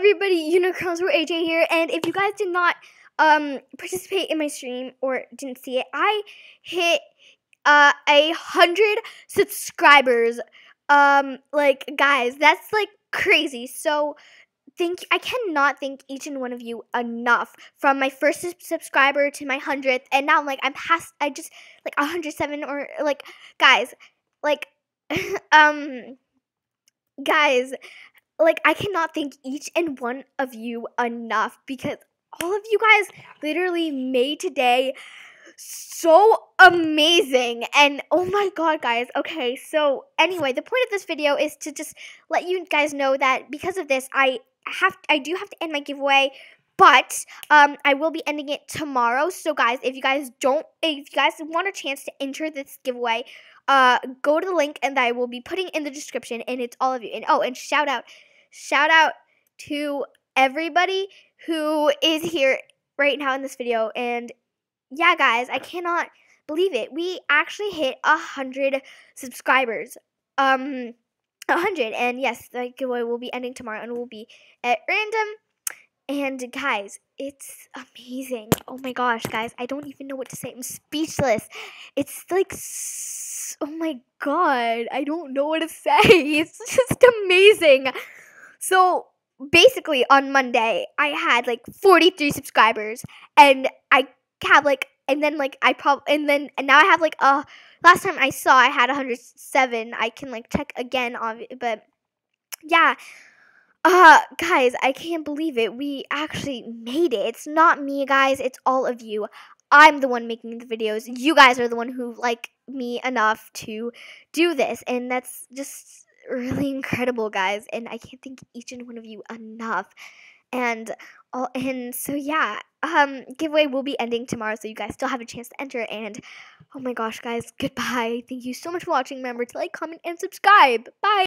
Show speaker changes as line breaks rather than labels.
everybody, Unicorns were AJ here, and if you guys did not participate in my stream or didn't see it, I hit 100 subscribers. Guys, that's like crazy. So I cannot thank each and one of you enough, from my first subscriber to my 100th, and now I'm past. I just 107, or guys, guys, I cannot thank each and one of you enough, because all of you guys literally made today so amazing. And oh my god, guys. Okay, so anyway, the point of this video is to just let you guys know that because of this, I do have to end my giveaway, but I will be ending it tomorrow. So guys, if you guys want a chance to enter this giveaway, go to the link and I will be putting in the description, and it's all of you. And shout out to everybody who is here right now in this video. And yeah, guys, I cannot believe it. We actually hit 100 subscribers. 100, and yes, the giveaway will be ending tomorrow, and it will be at random. And guys, it's amazing. Oh my gosh, guys, I don't even know what to say. I'm speechless. It's oh my god, I don't know what to say. It's just amazing. So basically, on Monday, I had 43 subscribers, and I have and now I have last time I saw I had 107. I can check again on it, but yeah. Guys, I can't believe it. We actually made it. It's not me, guys. It's all of you. I'm the one making the videos. You guys are the one who like me enough to do this, and that's just really incredible, guys. And I can't thank each and one of you enough. And so yeah, giveaway will be ending tomorrow, so you guys still have a chance to enter. And oh my gosh, guys, goodbye. Thank you so much for watching. Remember to comment and subscribe. Bye.